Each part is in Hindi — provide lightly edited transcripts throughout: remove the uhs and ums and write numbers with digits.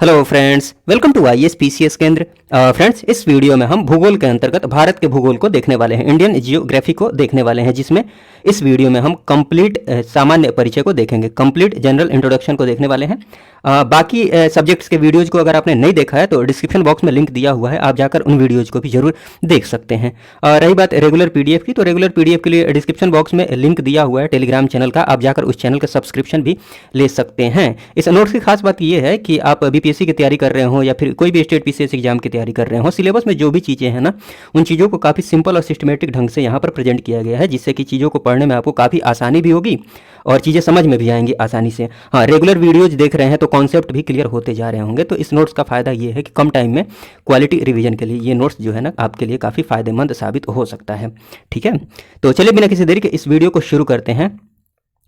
Hello friends, welcome to IAS PCS केंद्र। फ्रेंड्स, इस वीडियो में हम भूगोल के अंतर्गत भारत के भूगोल को देखने वाले हैं, इंडियन जियोग्राफी को देखने वाले हैं, जिसमें इस वीडियो में हम कंप्लीट सामान्य परिचय को देखेंगे, कंप्लीट जनरल इंट्रोडक्शन को देखने वाले हैं। बाकी सब्जेक्ट्स के वीडियोज़ को अगर आपने नहीं देखा है तो डिस्क्रिप्शन बॉक्स में लिंक दिया हुआ है, आप जाकर उन वीडियोज़ को भी जरूर देख सकते हैं। रही बात रेगुलर पीडीएफ की, तो रेगुलर पीडीएफ के लिए डिस्क्रिप्शन बॉक्स में लिंक दिया हुआ है टेलीग्राम चैनल का, आप जाकर उस चैनल का सब्सक्रिप्शन भी ले सकते हैं। इस नोट्स की खास बात यह है कि आप बीपीएससी की तैयारी कर रहे हो या फिर कोई भी स्टेट पीसीएस एग्जाम की तैयारी कर रहे हो, सिलेबस में जो भी चीज़ें हैं ना, उन चीज़ों को काफ़ी सिंपल और सिस्टमेटिक ढंग से यहाँ पर प्रेजेंट किया गया है, जिससे कि चीज़ों को पढ़ने में आपको काफ़ी आसानी भी होगी और चीज़ें समझ में भी आएंगी आसानी से। हाँ, रेगुलर वीडियोज देख रहे हैं तो कॉन्सेप्ट भी क्लियर होते जा रहे होंगे। तो इस नोट्स का फ़ायदा ये है कि कम टाइम में क्वालिटी रिवीजन के लिए ये नोट्स जो है ना आपके लिए काफ़ी फ़ायदेमंद साबित हो सकता है। ठीक है, तो चलिए बिना किसी देरी के इस वीडियो को शुरू करते हैं।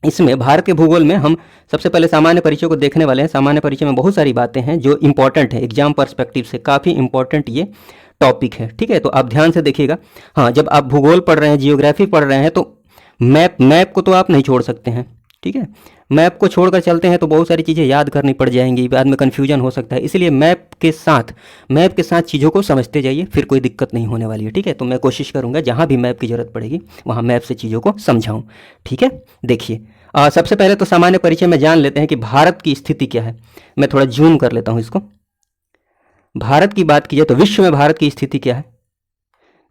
इसमें भारत के भूगोल में हम सबसे पहले सामान्य परिचय को देखने वाले हैं। सामान्य परिचय में बहुत सारी बातें हैं जो इंपॉर्टेंट है, एग्जाम पर्सपेक्टिव से काफ़ी इंपॉर्टेंट ये टॉपिक है। ठीक है, तो आप ध्यान से देखिएगा। हाँ, जब आप भूगोल पढ़ रहे हैं, जियोग्राफी पढ़ रहे हैं, तो मैप को तो आप नहीं छोड़ सकते हैं। ठीक है, मैप को छोड़कर चलते हैं तो बहुत सारी चीज़ें याद करनी पड़ जाएंगी, बाद में कन्फ्यूजन हो सकता है, इसलिए मैप के साथ चीज़ों को समझते जाइए, फिर कोई दिक्कत नहीं होने वाली है। ठीक है, तो मैं कोशिश करूँगा जहाँ भी मैप की ज़रूरत पड़ेगी वहाँ मैप से चीज़ों को समझाऊँ। ठीक है, देखिए सबसे पहले तो सामान्य परिचय में जान लेते हैं कि भारत की स्थिति क्या है। मैं थोड़ा जूम कर लेता हूँ इसको। भारत की बात की जाए तो विश्व में भारत की स्थिति क्या है।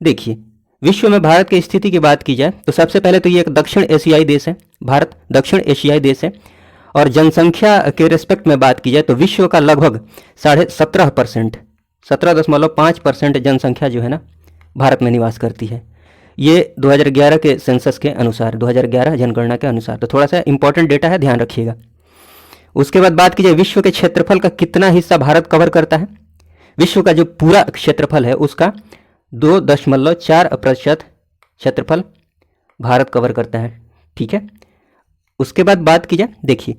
देखिए, विश्व में भारत की स्थिति की बात की जाए तो सबसे पहले तो ये एक दक्षिण एशियाई देश है। भारत दक्षिण एशियाई देश है और जनसंख्या के रिस्पेक्ट में बात की जाए तो विश्व का लगभग 17.5%, 17.5% जनसंख्या जो है ना भारत में निवास करती है। ये 2011 के सेंसस के अनुसार, 2011 जनगणना के अनुसार, तो थोड़ा सा इंपॉर्टेंट डेटा है, ध्यान रखिएगा। उसके बाद बात की जाए विश्व के क्षेत्रफल का कितना हिस्सा भारत कवर करता है। विश्व का जो पूरा क्षेत्रफल है उसका 2.4% क्षेत्रफल भारत कवर करता है। ठीक है, उसके बाद बात की जाए, देखिए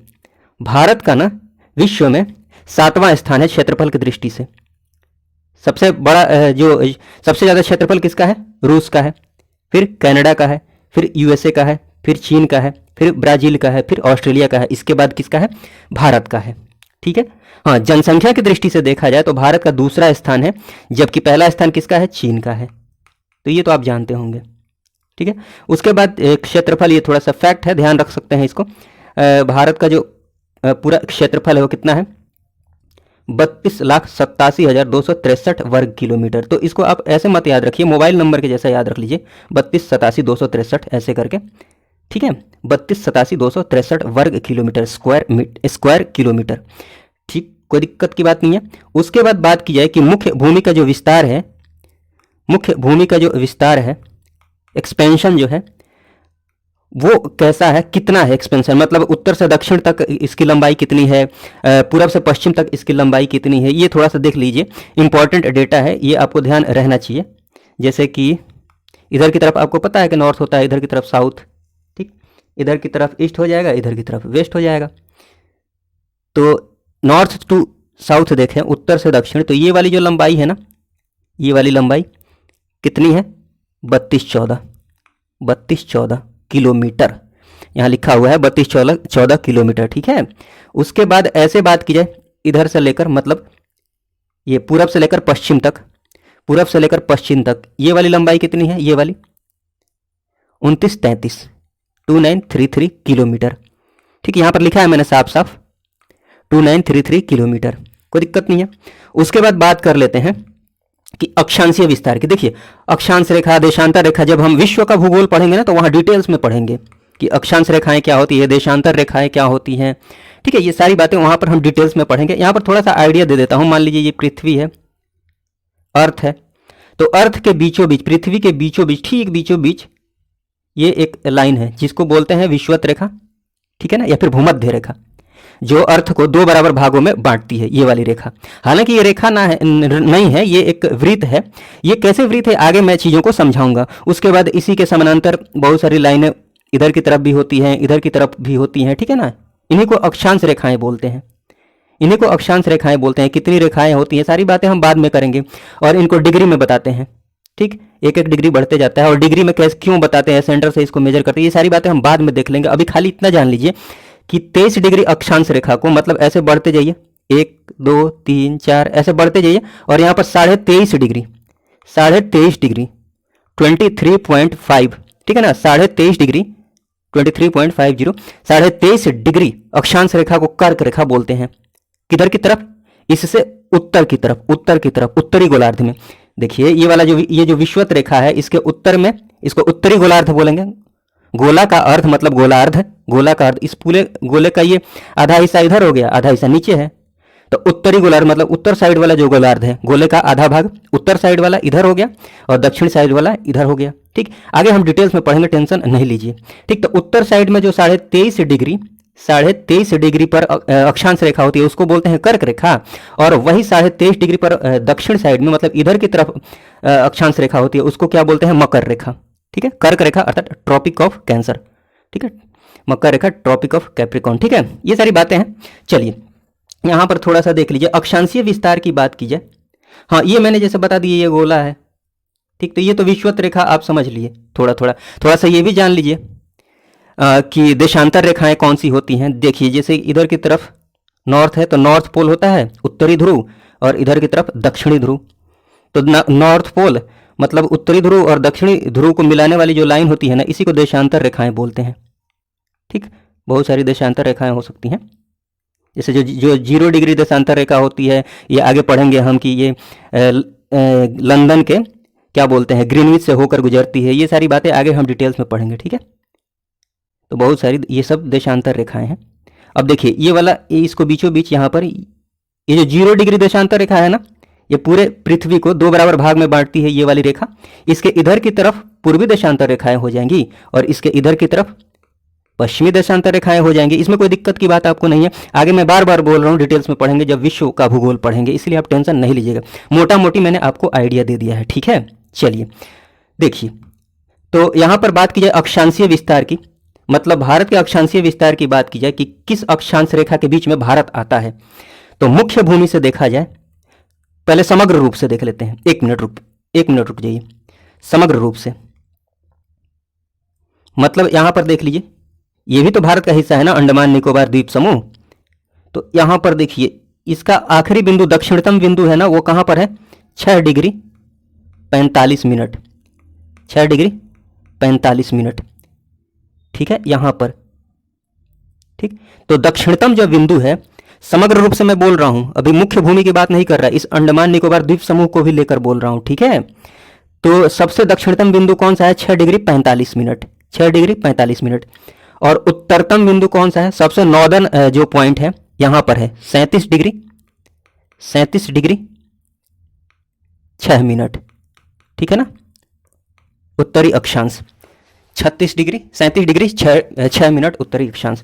भारत का ना विश्व में 7वां स्थान है क्षेत्रफल की दृष्टि से। सबसे बड़ा जो सबसे ज़्यादा क्षेत्रफल किसका है, रूस का है, फिर कनाडा का है, फिर यूएसए का है, फिर चीन का है, फिर ब्राज़ील का है, फिर ऑस्ट्रेलिया का है, इसके बाद किसका है, भारत का है। ठीक है, हाँ, जनसंख्या की दृष्टि से देखा जाए तो भारत का दूसरा स्थान है, जबकि पहला स्थान किसका है, चीन का है। तो ये तो आप जानते होंगे। ठीक है, उसके बाद क्षेत्रफल, ये थोड़ा सा फैक्ट है, ध्यान रख सकते हैं इसको। भारत का जो पूरा क्षेत्रफल है वो कितना है, 32,87,263 वर्ग किलोमीटर। तो इसको आप ऐसे मत याद रखिए, मोबाइल नंबर के जैसा याद रख लीजिए, 32,87,263 ऐसे करके। ठीक है, 32,87,263 वर्ग किलोमीटर, स्क्वायर किलोमीटर। ठीक, कोई दिक्कत की बात नहीं है। उसके बाद बात की जाए कि मुख्य भूमि का जो विस्तार है, एक्सपेंशन जो है वो कैसा है, कितना है एक्सपेंशन, मतलब उत्तर से दक्षिण तक इसकी लंबाई कितनी है, पूरब से पश्चिम तक इसकी लंबाई कितनी है, ये थोड़ा सा देख लीजिए, इंपॉर्टेंट डेटा है, ये आपको ध्यान रहना चाहिए। जैसे कि इधर की तरफ आपको पता है कि नॉर्थ होता है, इधर की तरफ साउथ, ठीक, इधर की तरफ ईस्ट हो जाएगा, इधर की तरफ वेस्ट हो जाएगा। तो नॉर्थ टू साउथ देखें, उत्तर से दक्षिण, तो ये वाली जो लंबाई है ना, ये वाली लंबाई कितनी है, 3214 किलोमीटर, यहाँ लिखा हुआ है 3214 किलोमीटर। ठीक है, उसके बाद ऐसे बात की जाए, इधर से लेकर, मतलब ये पूरब से लेकर पश्चिम तक, ये वाली लंबाई कितनी है, ये वाली 2933 किलोमीटर। ठीक, यहाँ पर लिखा है मैंने साफ 2933 किलोमीटर, कोई दिक्कत नहीं है। उसके बाद बात कर लेते हैं कि अक्षांशीय विस्तार की। देखिए, अक्षांश रेखा, देशांतर रेखा, जब हम विश्व का भूगोल पढ़ेंगे ना तो वहाँ डिटेल्स में पढ़ेंगे कि अक्षांश रेखाएं क्या होती है, देशांतर रेखाएं क्या होती हैं। ठीक है, ये सारी बातें वहाँ पर हम डिटेल्स में पढ़ेंगे। यहाँ पर थोड़ा सा आइडिया दे देता हूँ। मान लीजिए ये पृथ्वी है, अर्थ है, तो अर्थ के बीचों बीच, पृथ्वी के बीचों बीच, ठीक बीचों बीच ये एक लाइन है जिसको बोलते हैं विषुवत रेखा। ठीक है ना, या फिर भूमध्य रेखा, जो अर्थ को 2 बराबर भागों में बांटती है, ये वाली रेखा। हालांकि ये रेखा नहीं है, ये एक वृत्त है। ये कैसे वृत्त है आगे मैं चीज़ों को समझाऊंगा। उसके बाद इसी के समानांतर बहुत सारी लाइनें इधर की तरफ भी होती हैं, इधर की तरफ भी होती हैं। ठीक है ना, इन्हीं को अक्षांश रेखाएं बोलते हैं, कितनी रेखाएं होती हैं, सारी बातें हम बाद में करेंगे और इनको डिग्री में बताते हैं। ठीक, एक एक डिग्री बढ़ते जाता है और डिग्री में कैसे क्यों बताते हैं, सेंटर से इसको मेजर करते हैं, ये सारी बातें हम बाद में देख लेंगे। अभी खाली इतना जान लीजिए कि 23 डिग्री अक्षांश रेखा को, मतलब ऐसे बढ़ते जाइए, 1 2 3 4 ऐसे बढ़ते जाइए और यहाँ पर 23.5 डिग्री, 23.5 डिग्री 23.5, ठीक है ना, 23.5 डिग्री 23.50, 23.5 डिग्री अक्षांश रेखा को कर्क रेखा बोलते हैं। किधर की तरफ? इससे उत्तर की तरफ, उत्तर की तरफ, उत्तरी गोलार्ध में। देखिए ये वाला ये जो विषुवत रेखा है इसके उत्तर में इसको उत्तरी गोलार्ध बोलेंगे। गोला का अर्थ मतलब गोलार्ध, गोला का अर्थ, इस पूरे गोले का ये आधा हिस्सा इधर हो गया, आधा हिस्सा नीचे है, तो उत्तरी गोलार्ध मतलब उत्तर साइड वाला जो गोलार्ध है, गोले का आधा भाग उत्तर साइड वाला इधर हो गया और दक्षिण साइड वाला इधर हो गया। ठीक, आगे हम डिटेल्स में पढ़ेंगे, टेंशन नहीं लीजिए। ठीक, तो उत्तर साइड में जो 23.5 डिग्री पर अक्षांश रेखा होती है उसको बोलते हैं कर्क रेखा, और वही 23.5 डिग्री पर दक्षिण साइड में मतलब इधर की तरफ अक्षांश रेखा होती है उसको क्या बोलते हैं? मकर रेखा। ठीक है, कर्क रेखा अर्थात ट्रॉपिक ऑफ कैंसर। ठीक है, मकर रेखा ट्रॉपिक ऑफ कैप्रिकॉर्न। ठीक है, ये सारी बातें हैं। चलिए यहाँ पर थोड़ा सा देख लीजिए, अक्षांशीय विस्तार की बात की जाए। हाँ, ये मैंने जैसे बता दिया ये गोला है। ठीक, तो ये तो विषुवत रेखा आप समझ लिए। थोड़ा सा ये भी जान लीजिए कि देशांतर रेखाएं कौन सी होती हैं। देखिए जैसे इधर की तरफ नॉर्थ है तो नॉर्थ पोल होता है उत्तरी ध्रुव, और इधर की तरफ दक्षिणी ध्रुव। तो नॉर्थ पोल मतलब उत्तरी ध्रुव और दक्षिणी ध्रुव को मिलाने वाली जो लाइन होती है ना, इसी को देशांतर रेखाएं बोलते हैं। ठीक, बहुत सारी देशांतर रेखाएं हो सकती हैं, जैसे जो 0 डिग्री देशांतर रेखा होती है, ये आगे पढ़ेंगे हम कि ये लंदन के क्या बोलते हैं ग्रीनविच से होकर गुजरती है। ये सारी बातें आगे हम डिटेल्स में पढ़ेंगे। ठीक है, तो बहुत सारी ये सब देशांतर रेखाएं हैं। अब देखिए ये वाला, इसको बीचों बीच यहाँ पर ये जो 0 डिग्री देशांतर रेखा है ना, ये पूरे पृथ्वी को 2 बराबर भाग में बांटती है ये वाली रेखा। इसके इधर की तरफ पूर्वी देशांतर रेखाएं हो जाएंगी और इसके इधर की तरफ पश्चिमी देशांतर रेखाएं हो जाएंगी। इसमें कोई दिक्कत की बात आपको नहीं है। आगे मैं बार बार बोल रहा हूँ, डिटेल्स में पढ़ेंगे जब विश्व का भूगोल पढ़ेंगे, इसलिए आप टेंशन नहीं लीजिएगा। मोटा मोटी मैंने आपको आइडिया दे दिया है। ठीक है, चलिए देखिए, तो यहाँ पर बात की जाए अक्षांशीय विस्तार की, मतलब भारत के अक्षांशीय विस्तार की बात की जाए कि किस अक्षांश रेखा के बीच में भारत आता है, तो मुख्य भूमि से देखा जाए, पहले समग्र रूप से देख लेते हैं। एक मिनट रुक जाइए। समग्र रूप से मतलब यहां पर देख लीजिए, ये भी तो भारत का हिस्सा है ना, अंडमान निकोबार द्वीप समूह। तो यहां पर देखिए इसका आखिरी बिंदु, दक्षिणतम बिंदु है ना, वो कहां पर है? 6 डिग्री 45 मिनट, 6 डिग्री 45 मिनट। ठीक है, यहां पर। ठीक, तो दक्षिणतम जो बिंदु है, समग्र रूप से मैं बोल रहा हूं, अभी मुख्य भूमि की बात नहीं कर रहा, इस अंडमान निकोबार द्वीप समूह को भी लेकर बोल रहा हूं। ठीक है, तो सबसे दक्षिणतम बिंदु कौन सा है? 6 डिग्री 45 मिनट, 6 डिग्री 45 मिनट। और उत्तरतम बिंदु कौन सा है? सबसे नॉर्दर्न जो पॉइंट है यहां पर है 37 डिग्री 6 मिनट। ठीक है ना, उत्तरी अक्षांश 37 डिग्री 6 मिनट उत्तरी अक्षांश।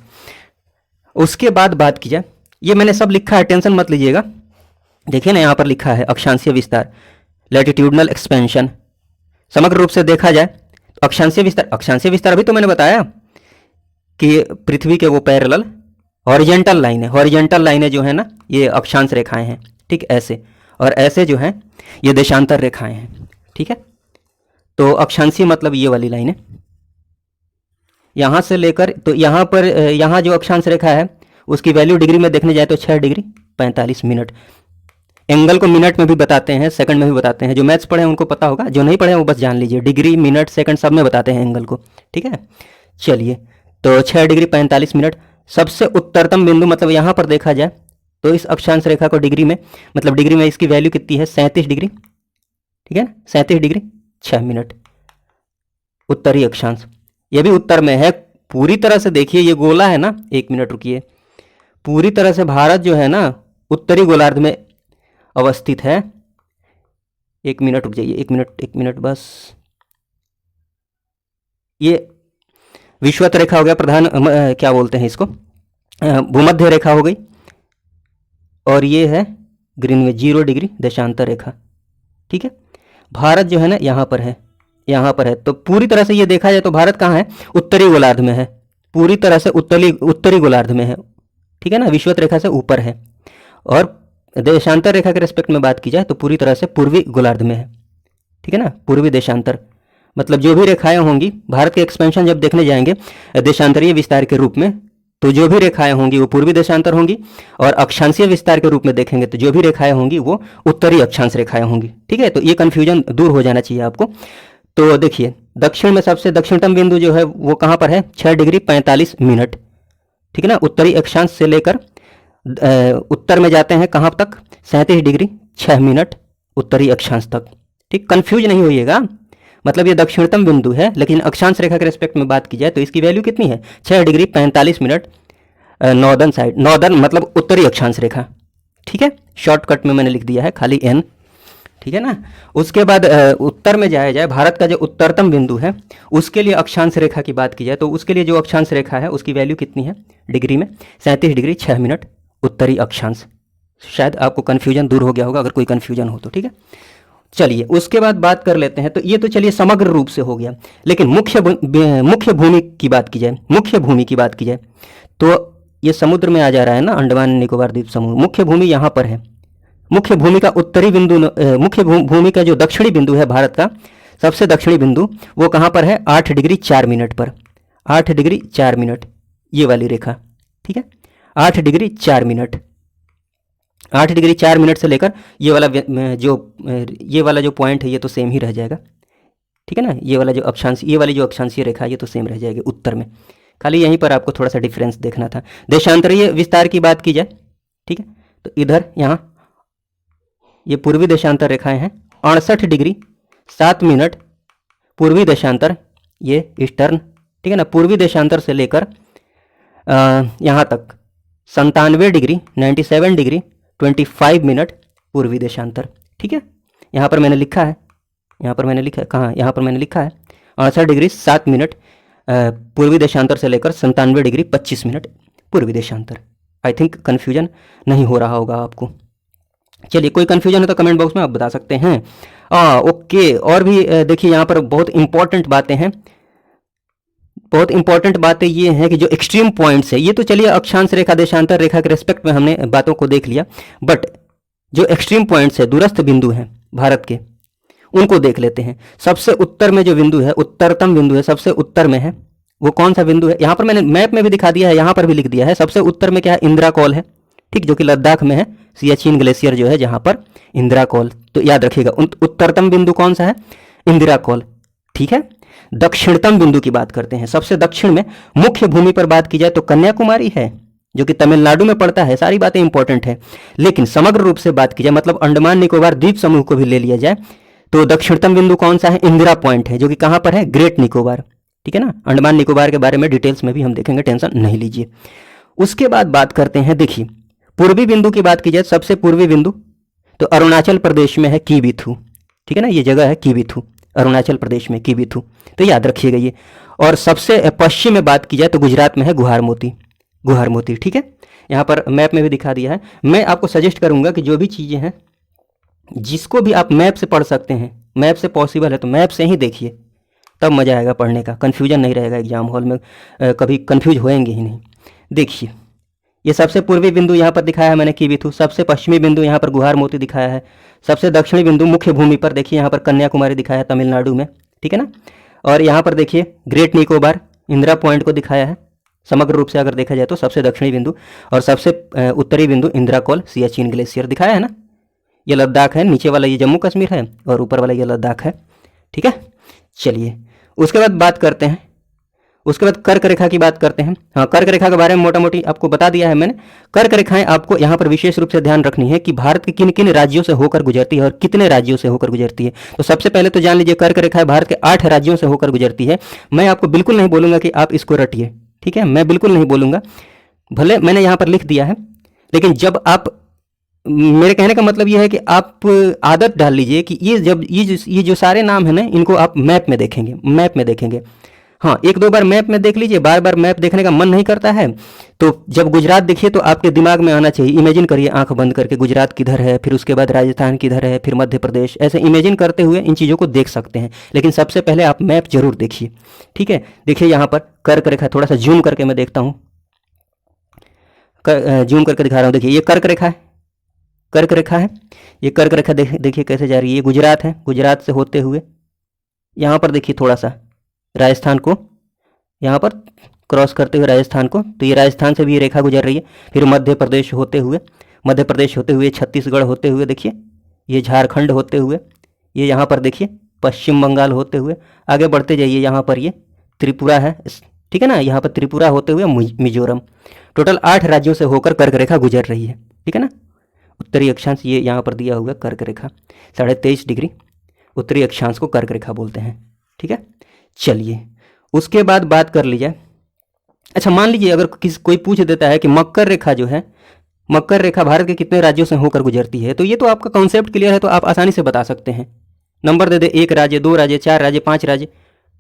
उसके बाद बात की जाए, ये मैंने सब लिखा है, टेंशन मत लीजिएगा। देखिए ना यहाँ पर लिखा है अक्षांशीय विस्तार, लैटिट्यूडनल एक्सपेंशन। समग्र रूप से देखा जाए तो अक्षांशीय विस्तार अभी तो मैंने बताया कि पृथ्वी के वो पैरेलल हॉरिजेंटल लाइनें जो है ना, ये अक्षांश रेखाएं हैं। ठीक, ऐसे और ऐसे जो हैं ये देशांतर रेखाएं हैं। ठीक है, तो अक्षांशीय मतलब ये वाली लाइनें यहां से लेकर, तो यहां पर यहां जो अक्षांश रेखा है उसकी वैल्यू डिग्री में देखने जाए तो 6 डिग्री 45 मिनट। एंगल को मिनट में भी बताते हैं, सेकंड में भी बताते हैं। जो मैथ्स पढ़े हैं उनको पता होगा, जो नहीं पढ़े हैं वो बस जान लीजिए, डिग्री मिनट सेकंड सब में बताते हैं एंगल को। ठीक है, चलिए, तो 6 डिग्री 45 मिनट सबसे उत्तरतम बिंदु, मतलब यहाँ पर देखा जाए तो इस अक्षांश रेखा को डिग्री में, मतलब डिग्री में इसकी वैल्यू कितनी है? 37 डिग्री। ठीक है, 37 डिग्री 6 मिनट उत्तरी अक्षांश। ये भी उत्तर में है पूरी तरह से। देखिए ये गोला है ना, 1 मिनट रुकिए, पूरी तरह से भारत जो है ना उत्तरी गोलार्ध में अवस्थित है। 1 मिनट रुक जाइए, 1 मिनट बस। ये विषुवत रेखा हो गया, प्रधान क्या बोलते हैं इसको, भूमध्य रेखा हो गई, और ये है ग्रीनविच 0 डिग्री देशांतर रेखा। ठीक है, भारत जो है ना यहाँ पर है, तो पूरी तरह से ये देखा जाए तो भारत कहाँ है? उत्तरी गोलार्ध में है, पूरी तरह से उत्तरी गोलार्ध में है। ठीक है ना, विषुवत रेखा से ऊपर है। और देशांतर रेखा के रेस्पेक्ट में बात की जाए तो पूरी तरह से पूर्वी गोलार्ध में है। ठीक है ना, पूर्वी देशांतर मतलब जो भी रेखाएं होंगी, भारत के एक्सपेंशन जब देखने जाएंगे देशांतरीय विस्तार के रूप में, तो जो भी रेखाएं होंगी वो पूर्वी देशांतर होंगी, और अक्षांशीय विस्तार के रूप में देखेंगे तो जो भी रेखाएं होंगी वो उत्तरी अक्षांश रेखाएं होंगी। ठीक है, तो ये कन्फ्यूजन दूर हो जाना चाहिए आपको। तो देखिए दक्षिण में सबसे दक्षिणतम बिंदु जो है वो कहाँ पर है, 6 डिग्री 45 मिनट। ठीक है ना, उत्तरी अक्षांश से लेकर उत्तर में जाते हैं कहाँ तक, 37 डिग्री 6 मिनट उत्तरी अक्षांश तक। ठीक, कंफ्यूज नहीं होइएगा, मतलब ये दक्षिणतम बिंदु है, लेकिन अक्षांश रेखा के रेस्पेक्ट में बात की जाए तो इसकी वैल्यू कितनी है, 6 degree 45 minute northern side, northern मतलब उत्तरी अक्षांश रेखा। ठीक है, शॉर्टकट में मैंने लिख दिया है खाली एन। ठीक है ना, उसके बाद उत्तर में जाया जाए, भारत का जो उत्तरतम बिंदु है उसके लिए अक्षांश रेखा की बात की जाए तो उसके लिए जो अक्षांश रेखा है उसकी वैल्यू कितनी है डिग्री में, 37 डिग्री 6 मिनट उत्तरी अक्षांश। शायद आपको कन्फ्यूजन दूर हो गया होगा, अगर कोई कन्फ्यूजन हो तो। ठीक है, चलिए उसके बाद बात कर लेते हैं। तो ये तो चलिए समग्र रूप से हो गया, लेकिन मुख्य भूमि की बात की जाए, मुख्य भूमि की बात की जाए तो ये समुद्र में आ जा रहा है ना, अंडमान निकोबार द्वीप समूह। मुख्य भूमि यहाँ पर है। मुख्य भूमि का उत्तरी बिंदु, मुख्य भूमि का जो दक्षिणी बिंदु है भारत का, सबसे दक्षिणी बिंदु वो कहाँ पर है, 8 डिग्री 4 मिनट पर, 8 डिग्री 4 मिनट, ये वाली रेखा। ठीक है, 8 डिग्री 4 मिनट, 8 डिग्री 4 मिनट से लेकर ये वाला जो पॉइंट है ये तो सेम ही रह जाएगा। ठीक है ना, ये वाली जो अक्षांशीय रेखा ये तो सेम रह जाएगी उत्तर में, खाली यहीं पर आपको थोड़ा सा डिफरेंस देखना था। देशांतरीय विस्तार की बात की जाए, ठीक है, तो इधर यहाँ ये पूर्वी देशांतर रेखाएं हैं, 68 डिग्री 7 मिनट पूर्वी देशांतर, ये ईस्टर्न। ठीक है ना, पूर्वी देशांतर से लेकर यहाँ तक 97 डिग्री 97 डिग्री 25 मिनट पूर्वी देशांतर। ठीक है, यहाँ पर मैंने लिखा है, कहाँ, यहाँ पर मैंने लिखा है 68 डिग्री 7 मिनट पूर्वी देशांतर से लेकर 97 डिग्री 25 मिनट पूर्वी देशांतर। आई थिंक कन्फ्यूजन नहीं हो रहा होगा आपको। चलिए कोई कन्फ्यूजन है तो कमेंट बॉक्स में आप बता सकते हैं। ओके, और भी देखिए यहाँ पर बहुत इंपॉर्टेंट बातें हैं। बहुत इंपॉर्टेंट बातें ये हैं कि जो एक्सट्रीम पॉइंट्स है, ये तो चलिए अक्षांश रेखा देशांतर रेखा के रेस्पेक्ट में हमने बातों को देख लिया, बट जो एक्सट्रीम पॉइंट्स है, दूरस्थ बिंदु हैं भारत के, उनको देख लेते हैं। सबसे उत्तर में जो बिंदु है, उत्तरतम बिंदु है, सबसे उत्तर में है, वो कौन सा बिंदु है, यहाँ पर मैंने मैप में भी दिखा दिया है, यहाँ पर भी लिख दिया है। सबसे उत्तर में क्या है, इंदिरा कॉल है। ठीक, जो कि लद्दाख में है, सियाचिन ग्लेशियर जो है जहाँ पर, इंदिरा कॉल। तो याद रखिएगा उत्तरतम बिंदु कौन सा है, इंदिरा कॉल। ठीक है, दक्षिणतम बिंदु की बात करते हैं। सबसे दक्षिण में मुख्य भूमि पर बात की जाए तो कन्याकुमारी है, जो कि तमिलनाडु में पड़ता है। सारी बातें इंपॉर्टेंट है, लेकिन समग्र रूप से बात की जाए, मतलब अंडमान निकोबार द्वीप समूह को भी ले लिया जाए, तो दक्षिणतम बिंदु कौन सा है, इंदिरा पॉइंट है, जो कि कहाँ पर है, ग्रेट निकोबार। ठीक है ना, अंडमान निकोबार के बारे में डिटेल्स में भी हम देखेंगे, टेंशन नहीं लीजिए। उसके बाद बात करते हैं, देखिए पूर्वी बिंदु की बात की जाए, सबसे पूर्वी बिंदु तो अरुणाचल प्रदेश में है कीबीथू। ठीक है ना, ये जगह है कीबीथू, अरुणाचल प्रदेश में कीबीथू, तो याद रखिएगा ये। और सबसे पश्चिम में बात की जाए तो गुजरात में है गुहारमोती। ठीक है, यहाँ पर मैप में भी दिखा दिया है। मैं आपको सजेस्ट करूंगा कि जो भी चीज़ें हैं, जिसको भी आप मैप से पढ़ सकते हैं, मैप से पॉसिबल है तो मैप से ही देखिए, तब मज़ा आएगा पढ़ने का, कन्फ्यूजन नहीं रहेगा एग्जाम हॉल में, कभी कन्फ्यूज होएंगे ही नहीं। देखिए ये सबसे पूर्वी बिंदु यहाँ पर दिखाया है मैंने कीबीथू, सबसे पश्चिमी बिंदु यहाँ पर गुहारमोती दिखाया है, सबसे दक्षिणी बिंदु मुख्य भूमि पर देखिए यहाँ पर कन्याकुमारी दिखाया है तमिलनाडु में। ठीक है ना, और यहाँ पर देखिए ग्रेट निकोबार इंदिरा पॉइंट को दिखाया है। समग्र रूप से अगर देखा जाए तो सबसे दक्षिणी बिंदु, और सबसे उत्तरी बिंदु इंदिरा कॉल सियाचिन ग्लेशियर दिखाया है ना। ये लद्दाख है, नीचे वाला ये जम्मू कश्मीर है, और ऊपर वाला ये लद्दाख है। ठीक है, चलिए उसके बाद बात करते हैं, उसके बाद कर्क रेखा की बात करते हैं। हाँ, कर्क रेखा के बारे में मोटा मोटी आपको बता दिया है मैंने। कर्क रेखाएं आपको यहाँ पर विशेष रूप से ध्यान रखनी है कि भारत के किन किन राज्यों से होकर गुजरती है और कितने राज्यों से होकर गुजरती है। तो सबसे पहले तो जान लीजिए कर्क रेखाएं भारत के 8 राज्यों से होकर गुजरती है। मैं आपको बिल्कुल नहीं बोलूंगा कि आप इसको रटिए, ठीक है, मैं बिल्कुल नहीं बोलूंगा, भले मैंने यहाँ पर लिख दिया है, लेकिन जब आप, मेरे कहने का मतलब ये है कि आप आदत डाल लीजिए कि ये जो सारे नाम है ना, इनको आप मैप में देखेंगे। हाँ, 1-2 बार मैप में देख लीजिए, बार बार मैप देखने का मन नहीं करता है तो जब गुजरात देखिए तो आपके दिमाग में आना चाहिए, इमेजिन करिए आंख बंद करके गुजरात किधर है, फिर उसके बाद राजस्थान किधर है, फिर मध्य प्रदेश, ऐसे इमेजिन करते हुए इन चीज़ों को देख सकते हैं। लेकिन सबसे पहले आप मैप जरूर देखिए। ठीक है, देखिए यहाँ पर कर्क रेखा, थोड़ा सा जूम करके मैं देखता हूँ, जूम करके दिखा रहा हूँ। देखिए ये कर्क रेखा है, ये कर्क रेखा देखिए कैसे जा रही है। ये गुजरात है, गुजरात से होते हुए यहाँ पर देखिए थोड़ा सा राजस्थान को यहाँ पर क्रॉस करते हुए राजस्थान को, तो ये राजस्थान से भी ये रेखा गुजर रही है। फिर मध्य प्रदेश होते हुए छत्तीसगढ़ होते हुए देखिए, ये झारखंड होते हुए, ये यहाँ पर देखिए पश्चिम बंगाल होते हुए आगे बढ़ते जाइए, यहाँ पर ये त्रिपुरा है, ठीक है ना, यहाँ पर त्रिपुरा होते हुए मिजोरम। टोटल 8 राज्यों से होकर कर्क रेखा गुजर रही है, ठीक है ना। उत्तरी अक्षांश ये यहाँ पर दिया हुआ कर्क रेखा 23.5 डिग्री, उत्तरी अक्षांश को कर्क रेखा बोलते हैं, ठीक है। चलिए उसके बाद बात कर ली जाए। अच्छा मान लीजिए अगर कोई पूछ देता है कि मकर रेखा जो है, मकर रेखा भारत के कितने राज्यों से होकर गुजरती है, तो ये तो आपका कॉन्सेप्ट क्लियर है, तो आप आसानी से बता सकते हैं। नंबर दे दे, 1 राज्य, 2 राज्य, 4 राज्य, 5 राज्य,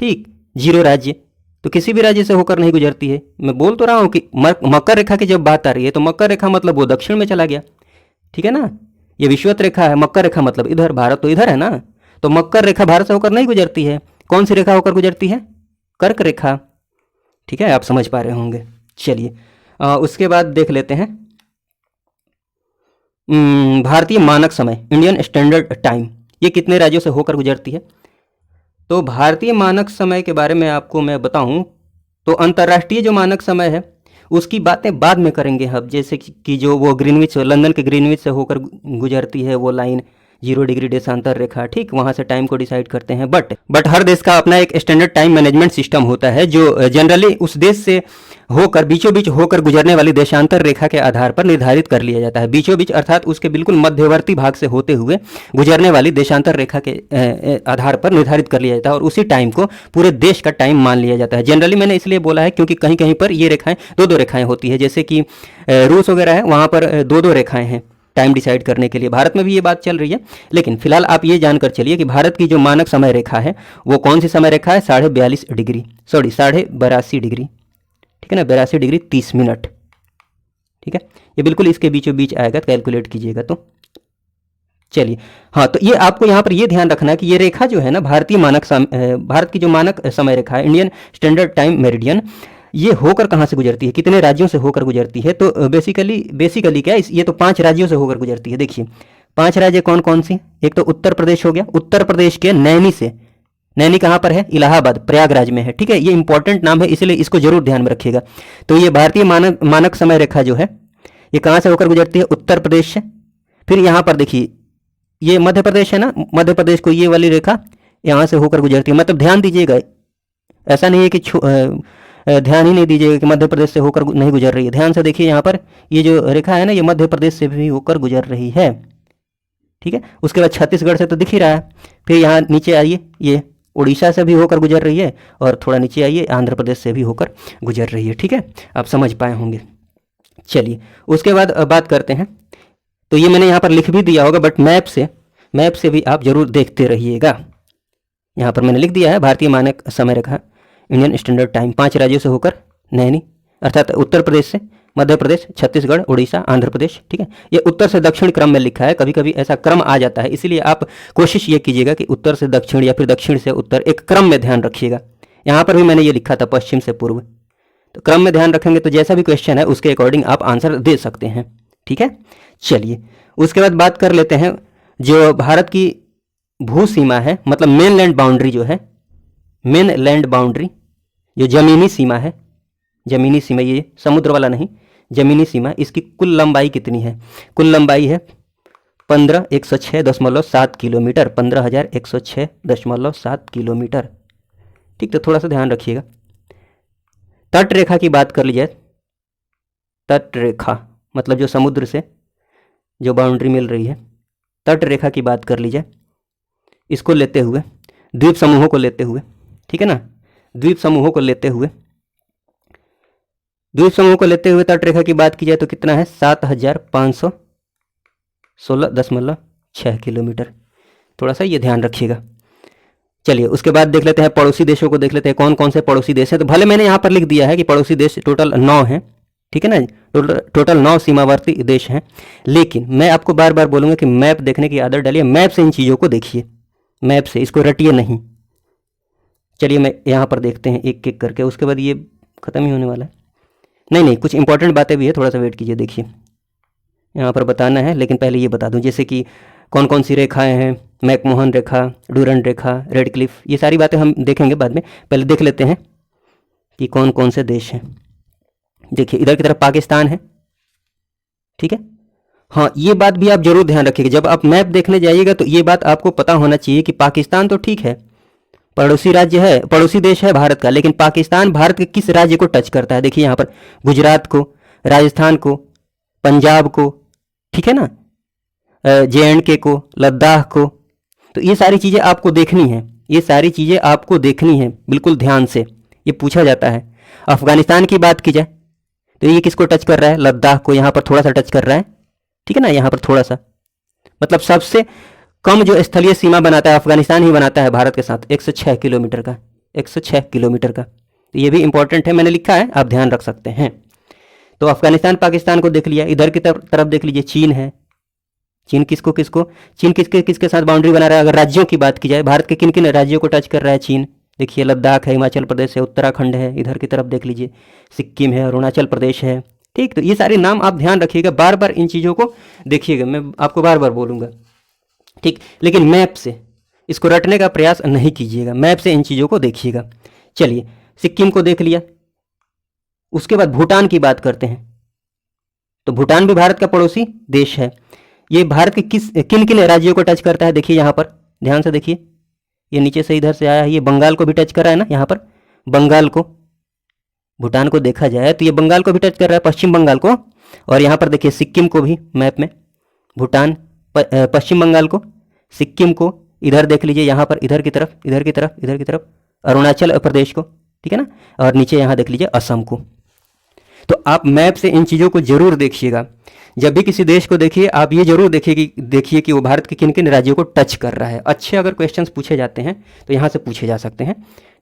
ठीक, 0 राज्य, तो किसी भी राज्य से होकर नहीं गुजरती है। मैं बोल तो रहा हूँ कि मकर रेखा की जब बात आ रही है तो मकर रेखा मतलब वो दक्षिण में चला गया, ठीक है ना। ये विषुवत रेखा है, मकर रेखा मतलब इधर, भारत तो इधर है ना, तो मकर रेखा भारत से होकर नहीं गुजरती है। कौन सी रेखा होकर गुजरती है? कर्क रेखा, ठीक है, आप समझ पा रहे होंगे। चलिए उसके बाद देख लेते हैं भारतीय मानक समय, इंडियन स्टैंडर्ड टाइम, ये कितने राज्यों से होकर गुजरती है। तो भारतीय मानक समय के बारे में आपको मैं बताऊं तो अंतर्राष्ट्रीय जो मानक समय है उसकी बातें बाद में करेंगे हम, जैसे कि जो वो ग्रीनविच, लंदन के ग्रीनविच से होकर गुजरती है वो लाइन 0 डिग्री देशांतर रेखा, ठीक, वहाँ से टाइम को डिसाइड करते हैं। बट हर देश का अपना एक स्टैंडर्ड टाइम मैनेजमेंट सिस्टम होता है जो जनरली उस देश से होकर बीचों बीच होकर गुजरने वाली देशांतर रेखा के आधार पर निर्धारित कर लिया जाता है। बीचों बीच अर्थात उसके बिल्कुल मध्यवर्ती भाग से होते हुए गुजरने वाली देशांतर रेखा के आधार पर निर्धारित कर लिया जाता है और उसी टाइम को पूरे देश का टाइम मान लिया जाता है। जनरली मैंने इसलिए बोला है क्योंकि कहीं कहीं पर ये रेखाएं दो रेखाएं होती है, जैसे कि रूस वगैरह है, वहाँ पर दो रेखाएं हैं टाइम डिसाइड करने के लिए। भारत में भी ये बात चल रही है, लेकिन फिलहाल आप ये जानकर चलिए कि भारत की जो मानक समय रेखा है वो कौन सी समय रेखा है, 42.5 डिग्री, सॉरी 82.5 डिग्री, ठीक है ना, 82 डिग्री 30 मिनट, ठीक है, ये बिल्कुल इसके बीचों बीच आएगा, कैलकुलेट कीजिएगा तो। चलिए हाँ, तो ये आपको यहाँ पर ये ध्यान रखना है कि ये रेखा जो है ना भारत की जो मानक समय रेखा है, इंडियन स्टैंडर्ड टाइम मेरिडियन, ये होकर कहाँ से गुजरती है, कितने राज्यों से होकर गुजरती है। तो बेसिकली क्या है, ये तो 5 राज्यों से होकर गुजरती है। देखिए 5 राज्य कौन कौन सी, एक तो उत्तर प्रदेश हो गया, उत्तर प्रदेश के नैनी से, नैनी कहाँ पर है, इलाहाबाद प्रयागराज में है, ठीक है, ये इंपॉर्टेंट नाम है इसलिए इसको जरूर ध्यान में रखिएगा। तो ये भारतीय मानक समय रेखा जो है ये कहाँ से होकर गुजरती है, उत्तर प्रदेश से। फिर यहाँ पर देखिए ये मध्य प्रदेश है ना, मध्य प्रदेश को ये वाली रेखा यहाँ से होकर गुजरती है। मतलब ध्यान दीजिएगा, ऐसा नहीं है कि ध्यान ही नहीं दीजिएगा कि मध्य प्रदेश से होकर नहीं गुजर रही है। ध्यान से देखिए यहाँ पर ये जो रेखा है ना ये मध्य प्रदेश से भी होकर गुजर रही है, ठीक है। उसके बाद छत्तीसगढ़ से तो दिख ही रहा है। फिर यहाँ नीचे आइए, ये उड़ीसा से भी होकर गुजर रही है और थोड़ा नीचे आइए आंध्र प्रदेश से भी होकर गुजर रही है, ठीक है, आप समझ पाए होंगे। चलिए उसके बाद बात करते हैं, तो ये मैंने यहाँ पर लिख भी दिया होगा, बट मैप से भी आप जरूर देखते रहिएगा। यहाँ पर मैंने लिख दिया है भारतीय मानक समय रेखा इंडियन स्टैंडर्ड टाइम, 5 राज्यों से होकर नैनी अर्थात उत्तर प्रदेश से मध्य प्रदेश, छत्तीसगढ़, उड़ीसा, आंध्र प्रदेश, ठीक है। ये उत्तर से दक्षिण क्रम में लिखा है, कभी कभी ऐसा क्रम आ जाता है, इसीलिए आप कोशिश ये कीजिएगा कि उत्तर से दक्षिण या फिर दक्षिण से उत्तर एक क्रम में ध्यान रखिएगा। यहाँ पर भी मैंने ये लिखा था पश्चिम से पूर्व, तो क्रम में ध्यान रखेंगे तो जैसा भी क्वेश्चन है उसके अकॉर्डिंग आप आंसर दे सकते हैं, ठीक है। चलिए उसके बाद बात कर लेते हैं जो भारत की भू सीमा है, मतलब मेन लैंड बाउंड्री जो है, मेन लैंड बाउंड्री जो जमीनी सीमा है, जमीनी सीमा ये समुद्र वाला नहीं, जमीनी सीमा, इसकी कुल लंबाई कितनी है, कुल लंबाई है 15,106.7 किलोमीटर, 15,106.7 किलोमीटर, ठीक। तो थोड़ा सा ध्यान रखिएगा। तट रेखा की बात कर ली जाए, तट रेखा मतलब जो समुद्र से जो बाउंड्री मिल रही है, तट रेखा की बात कर ली जाए, इसको लेते हुए द्वीप समूहों को लेते हुए, ठीक है ना, द्वीप समूहों को लेते हुए तट रेखा की बात की जाए तो कितना है 7,516.6 किलोमीटर, थोड़ा सा ये ध्यान रखिएगा। चलिए उसके बाद देख लेते हैं पड़ोसी देशों को, देख लेते हैं कौन कौन से पड़ोसी देश हैं। तो भले मैंने यहाँ पर लिख दिया है कि पड़ोसी देश टोटल 9 हैं, ठीक है ना, टोटल 9 सीमावर्ती देश हैं, लेकिन मैं आपको बार बार बोलूँगा कि मैप देखने की आदत डालिए, मैप से इन चीज़ों को देखिए, मैप से इसको रटिए नहीं। चलिए मैं यहाँ पर देखते हैं एक एक करके, उसके बाद ये ख़त्म ही होने वाला है। नहीं कुछ इंपॉर्टेंट बातें भी है, थोड़ा सा वेट कीजिए। देखिए यहाँ पर बताना है, लेकिन पहले ये बता दूं जैसे कि कौन कौन सी रेखाएं हैं, मैकमोहन रेखा, डूरंड रेखा, रेड क्लिफ, ये सारी बातें हम देखेंगे बाद में। पहले देख लेते हैं कि कौन कौन से देश हैं। देखिए इधर की तरफ पाकिस्तान है, ठीक है। हाँ, ये बात भी आप जरूर ध्यान रखिएगा, जब आप मैप देखने जाइएगा तो ये बात आपको पता होना चाहिए कि पाकिस्तान तो ठीक है, पड़ोसी राज्य है, पड़ोसी देश है भारत का, लेकिन पाकिस्तान भारत के किस राज्य को टच करता है। देखिए यहाँ पर गुजरात को, राजस्थान को, पंजाब को, ठीक है ना, JNK को, लद्दाख को। तो ये सारी चीज़ें आपको देखनी है, ये सारी चीज़ें आपको देखनी है बिल्कुल ध्यान से, ये पूछा जाता है। अफगानिस्तान की बात की जाए तो ये किसको टच कर रहा है, लद्दाख को, यहाँ पर थोड़ा सा टच कर रहा है, ठीक है ना, यहाँ पर थोड़ा सा, मतलब सबसे कम जो स्थलीय सीमा बनाता है अफगानिस्तान ही बनाता है भारत के साथ, 106 किलोमीटर का, 106 किलोमीटर का। तो ये भी इंपॉर्टेंट है, मैंने लिखा है, आप ध्यान रख सकते हैं। तो अफगानिस्तान पाकिस्तान को देख लिया, इधर की तरफ देख लीजिए चीन है। चीन किसको किसको, चीन किसके किसके साथ बाउंड्री बना रहा है। अगर राज्यों की बात की जाए, भारत के किन किन राज्यों को टच कर रहा है चीन, देखिए लद्दाख है, हिमाचल प्रदेश है, उत्तराखंड है, इधर की तरफ देख लीजिए सिक्किम है, अरुणाचल प्रदेश है, ठीक। तो ये सारे नाम आप ध्यान रखिएगा, बार बार इन चीज़ों को देखिएगा, मैं आपको बार बार बोलूँगा, ठीक। लेकिन मैप से इसको रटने का प्रयास नहीं कीजिएगा, मैप से इन चीज़ों को देखिएगा। चलिए सिक्किम को देख लिया, उसके बाद भूटान की बात करते हैं। तो भूटान भी भारत का पड़ोसी देश है। ये भारत के किन किन राज्यों को टच करता है, देखिए यहाँ पर ध्यान से देखिए, ये नीचे से इधर से आया है, ये बंगाल को भी टच कर रहा है ना, यहाँ पर बंगाल को, भूटान को देखा जाए तो ये बंगाल को भी टच कर रहा है, पश्चिम बंगाल को। और यहाँ पर देखिए सिक्किम को भी मैप में, भूटान पश्चिम बंगाल को, सिक्किम को, इधर देख लीजिए यहाँ पर, इधर की तरफ, इधर की तरफ, इधर की तरफ अरुणाचल प्रदेश को, ठीक है ना, और नीचे यहाँ देख लीजिए असम को। तो आप मैप से इन चीज़ों को जरूर देखिएगा, जब भी किसी देश को देखिए आप ये जरूर देखिए कि वो भारत के किन किन राज्यों को टच कर रहा है। अच्छे अगर क्वेश्चंस पूछे जाते हैं तो यहाँ से पूछे जा सकते हैं,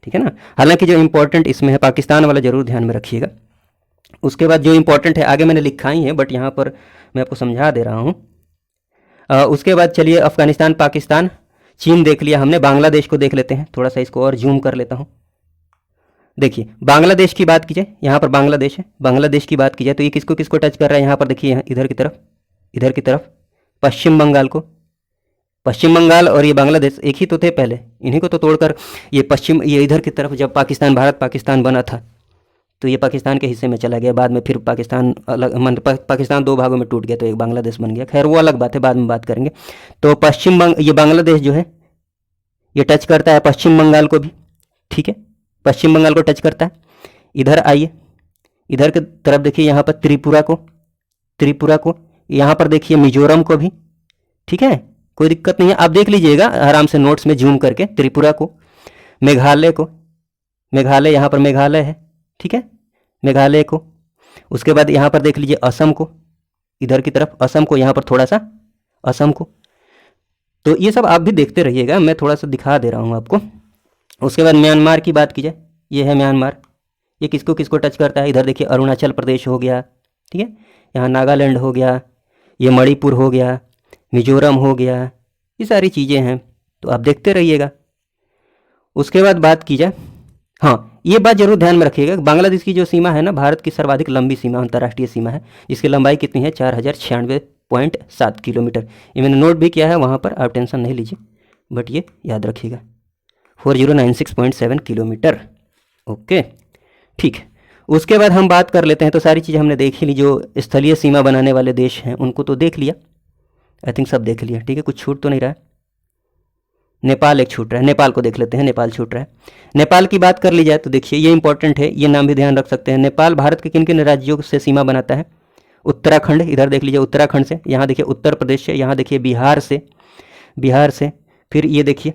ठीक है ना। हालांकि जो इंपॉर्टेंट इसमें है पाकिस्तान वाला जरूर ध्यान में रखिएगा। उसके बाद जो इंपॉर्टेंट है आगे मैंने लिखा ही है, बट यहाँ पर मैं आपको समझा दे रहा हूँ। उसके बाद चलिए अफगानिस्तान पाकिस्तान चीन देख लिया हमने, बांग्लादेश को देख लेते हैं, थोड़ा सा इसको और जूम कर लेता हूँ। देखिए बांग्लादेश की बात की जाए, यहाँ पर बांग्लादेश है, बांग्लादेश की बात की जाए तो ये किसको किसको टच कर रहा है, यहाँ पर देखिए, यहाँ इधर की तरफ, इधर की तरफ पश्चिम बंगाल को। पश्चिम बंगाल और ये बांग्लादेश एक ही तो थे पहले, इन्हीं को तो तोड़कर ये इधर की तरफ जब पाकिस्तान भारत पाकिस्तान बना था तो ये पाकिस्तान के हिस्से में चला गया, बाद में फिर पाकिस्तान अलग, पाकिस्तान दो भागों में टूट गया तो एक बांग्लादेश बन गया। खैर वो अलग बात है, बाद में बात करेंगे। तो ये बांग्लादेश जो है ये टच करता है पश्चिम बंगाल को भी, ठीक है, पश्चिम बंगाल को टच करता है। इधर आइए, इधर की तरफ देखिए, यहाँ पर त्रिपुरा को, यहाँ पर देखिए मिजोरम को भी, ठीक है, कोई दिक्कत नहीं है, आप देख लीजिएगा आराम से नोट्स में जूम करके। त्रिपुरा को, मेघालय यहाँ पर मेघालय है, ठीक है, मेघालय को। उसके बाद यहाँ पर देख लीजिए असम को, इधर की तरफ असम को, यहाँ पर थोड़ा सा असम को। तो ये सब आप भी देखते रहिएगा, मैं थोड़ा सा दिखा दे रहा हूँ आपको। उसके बाद म्यांमार की बात की जाए, ये है म्यांमार, ये किसको किसको टच करता है, इधर देखिए अरुणाचल प्रदेश हो गया, ठीक है, यहाँ नागालैंड हो गया, ये मणिपुर हो गया, मिजोरम हो गया, ये सारी चीज़ें हैं, तो आप देखते रहिएगा। उसके बाद बात की जाए, हाँ ये बात जरूर ध्यान में रखिएगा, बांग्लादेश की जो सीमा है ना, भारत की सर्वाधिक लंबी सीमा अंतर्राष्ट्रीय सीमा है, जिसकी लंबाई कितनी है, 4096.7 किलोमीटर। ये मैंने नोट भी किया है वहाँ पर, आप टेंशन नहीं लीजिए, बट ये याद रखिएगा, 4096.7 किलोमीटर। ओके, ठीक है। उसके बाद हम बात कर लेते हैं, तो सारी चीज़ें हमने देख ही ली, जो स्थलीय सीमा बनाने वाले देश हैं उनको तो देख लिया, आई थिंक सब देख लिया, ठीक है, कुछ छूट तो नहीं रहा है। नेपाल एक छूट रहा है, नेपाल को देख लेते हैं, नेपाल छूट रहा है। नेपाल की बात कर ली जाए तो देखिए ये इंपॉर्टेंट है, ये नाम भी ध्यान रख सकते हैं। नेपाल भारत के किन किन राज्यों से सीमा बनाता है, उत्तराखंड, इधर देख लीजिए उत्तराखंड से, यहाँ देखिए उत्तर प्रदेश से, यहाँ देखिए बिहार से, फिर ये देखिए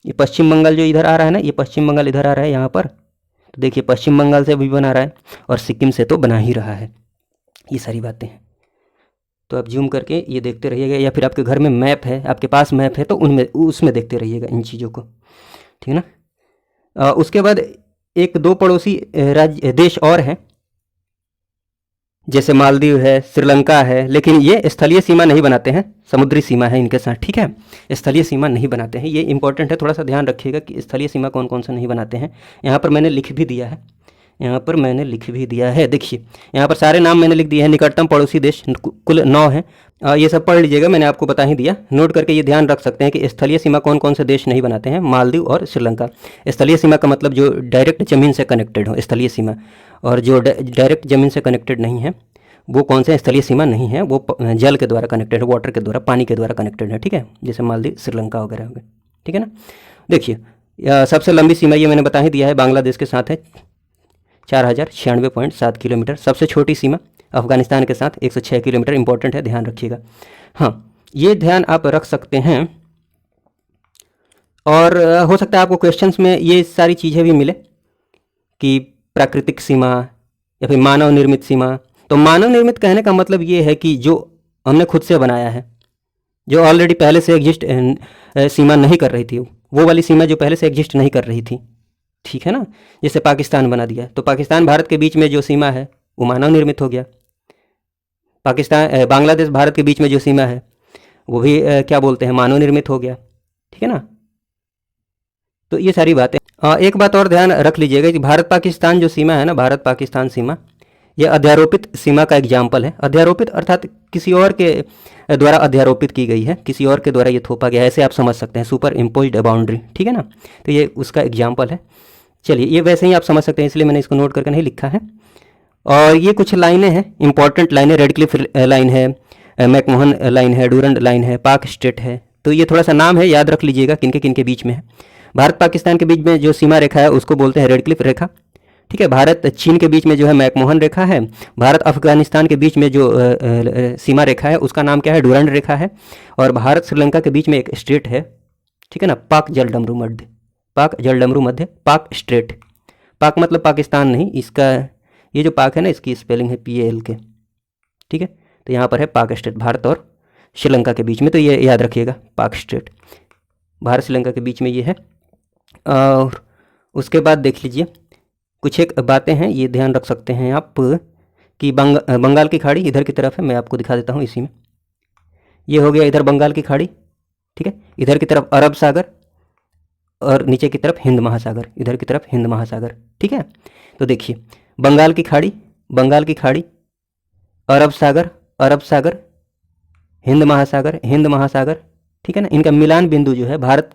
ये पश्चिम बंगाल जो इधर आ रहा है ना, ये पश्चिम बंगाल इधर आ रहा है यहाँ पर, तो देखिए पश्चिम बंगाल से भी बना रहा है, और सिक्किम से तो बना ही रहा है। ये सारी बातें हैं, तो आप जूम करके ये देखते रहिएगा, या फिर आपके घर में मैप है, आपके पास मैप है तो उसमें देखते रहिएगा इन चीज़ों को, ठीक है ना। उसके बाद एक दो पड़ोसी देश और हैं, जैसे मालदीव है, श्रीलंका है, लेकिन ये स्थलीय सीमा नहीं बनाते हैं, समुद्री सीमा है इनके साथ, ठीक है, स्थलीय सीमा नहीं बनाते हैं। ये इंपॉर्टेंट है, थोड़ा सा ध्यान रखिएगा कि स्थलीय सीमा कौन कौन सा नहीं बनाते हैं। यहाँ पर मैंने लिख भी दिया है, यहाँ पर मैंने लिख भी दिया है, देखिए यहाँ पर सारे नाम मैंने लिख दिए हैं। निकटतम पड़ोसी देश कुल 9 हैं। ये सब पढ़ लीजिएगा, मैंने आपको बता ही दिया। नोट करके ये ध्यान रख सकते हैं कि स्थलीय सीमा कौन कौन से देश नहीं बनाते हैं, मालदीव और श्रीलंका। स्थलीय सीमा का मतलब जो डायरेक्ट ज़मीन से कनेक्टेड हो, स्थलीय सीमा, और जो डायरेक्ट ज़मीन से कनेक्टेड नहीं है वो कौन से स्थलीय सीमा नहीं है, वो जल के द्वारा कनेक्टेड है, वाटर के द्वारा, पानी के द्वारा कनेक्टेड है, ठीक है, जैसे मालदीव, श्रीलंका वगैरह हो गए, ठीक है ना। देखिए सबसे लंबी सीमा ये मैंने बता ही दिया है, बांग्लादेश के साथ है 4096.7 किलोमीटर। सबसे छोटी सीमा अफगानिस्तान के साथ 106 किलोमीटर। इंपॉर्टेंट है, ध्यान रखिएगा। हाँ, ये ध्यान आप रख सकते हैं। और हो सकता है आपको क्वेश्चंस में ये सारी चीज़ें भी मिले कि प्राकृतिक सीमा या फिर मानव निर्मित सीमा। तो मानव निर्मित कहने का मतलब ये है कि जो हमने खुद से बनाया है, जो ऑलरेडी पहले से एग्जिस्ट सीमा नहीं कर रही थी, वो वाली सीमा जो पहले से एग्जिस्ट नहीं कर रही थी, ठीक है ना। जैसे पाकिस्तान बना दिया, तो पाकिस्तान भारत के बीच में जो सीमा है वो मानव निर्मित हो गया। पाकिस्तान बांग्लादेश भारत के बीच में जो सीमा है वो भी क्या बोलते हैं, मानव निर्मित हो गया, ठीक है ना। तो ये सारी बातें। एक बात और ध्यान रख लीजिएगा कि भारत पाकिस्तान जो सीमा है ना, भारत पाकिस्तान सीमा, ये अध्यारोपित सीमा का एग्जाम्पल है। अध्यारोपित अर्थात किसी और के द्वारा अध्यारोपित की गई है, किसी और के द्वारा ये थोपा गया है, ऐसे आप समझ सकते हैं, सुपर इम्पोज्ड बाउंड्री, ठीक है ना। तो ये उसका एग्जाम्पल है। चलिए, ये वैसे ही आप समझ सकते हैं, इसलिए मैंने इसको नोट करके नहीं लिखा है। और ये कुछ लाइनें हैं, इंपॉर्टेंट लाइनें। रेडक्लिफ लाइन है, मैकमोहन लाइन है, डूरंड लाइन है, पाक स्ट्रेट है। तो ये थोड़ा सा नाम है, याद रख लीजिएगा किनके किनके बीच में है। भारत पाकिस्तान के बीच में जो सीमा रेखा है उसको बोलते हैं रेडक्लिफ रेखा, ठीक है। भारत चीन के बीच में जो है मैकमोहन रेखा है। भारत अफगानिस्तान के बीच में जो सीमा रेखा है उसका नाम क्या है, डूरंड रेखा है। और भारत श्रीलंका के बीच में एक स्ट्रेट है, ठीक है ना, पाक जलडमरू मध्य, पाक जलडमरू मध्य, पाक स्ट्रेट। पाक मतलब पाकिस्तान नहीं, इसका ये जो पाक है ना, इसकी स्पेलिंग है PALK, ठीक है। तो यहाँ पर है पाक स्ट्रेट, भारत और श्रीलंका के बीच में। तो ये याद रखिएगा, पाक स्ट्रेट भारत श्रीलंका के बीच में ये है। और उसके बाद देख लीजिए कुछ एक बातें हैं, ये ध्यान रख सकते हैं आप कि बंगाल की खाड़ी इधर की तरफ है। मैं आपको दिखा देता हूँ इसी में। ये हो गया इधर बंगाल की खाड़ी, ठीक है। इधर की तरफ अरब सागर और नीचे की तरफ हिंद महासागर, इधर की तरफ हिंद महासागर, ठीक है। तो देखिए, बंगाल की खाड़ी, बंगाल की खाड़ी, अरब सागर, अरब सागर, हिंद महासागर, हिंद महासागर, ठीक है ना। इनका मिलान बिंदु जो है भारत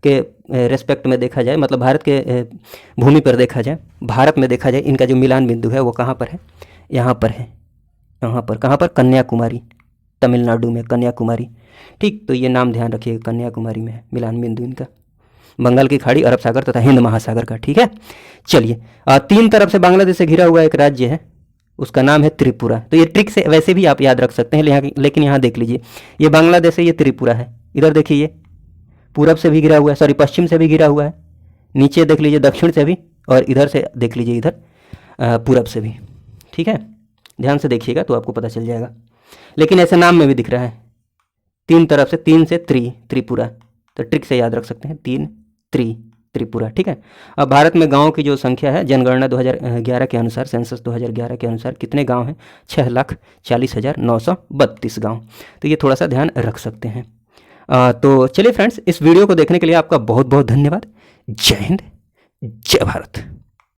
के रेस्पेक्ट में देखा जाए, मतलब भारत के भूमि पर देखा जाए, भारत में देखा जाए, इनका जो मिलान बिंदु है वो कहाँ पर है, यहाँ पर है, यहाँ पर। कहाँ पर, कन्याकुमारी, तमिलनाडु में कन्याकुमारी, ठीक। तो ये नाम ध्यान रखिएगा, कन्याकुमारी में है मिलान बिंदु इनका, बंगाल की खाड़ी, अरब सागर तथा हिंद महासागर का, ठीक है। चलिए, 3 तरफ से बांग्लादेश से घिरा हुआ एक राज्य है, उसका नाम है त्रिपुरा। तो ये ट्रिक से वैसे भी आप याद रख सकते हैं, लेकिन यहाँ देख लीजिए, ये बांग्लादेश है, ये त्रिपुरा है। इधर देखिए, ये पूरब से भी घिरा हुआ है, सॉरी पश्चिम से भी घिरा हुआ है, नीचे देख लीजिए दक्षिण से भी, और इधर से देख लीजिए, इधर पूरब से भी, ठीक है। ध्यान से देखिएगा तो आपको पता चल जाएगा। लेकिन ऐसे नाम में भी दिख रहा है, 3 तरफ से, 3 से त्रिपुरा। तो ट्रिक से याद रख सकते हैं, 3 त्रिपुरा, ठीक है। अब भारत में गाँव की जो संख्या है, जनगणना 2011 के अनुसार, सेंसस 2011 के अनुसार कितने गाँव हैं, 6,40,932 गाँव। तो ये थोड़ा सा ध्यान रख सकते हैं। तो चलिए फ्रेंड्स, इस वीडियो को देखने के लिए आपका बहुत बहुत धन्यवाद। जय हिंद, जय भारत।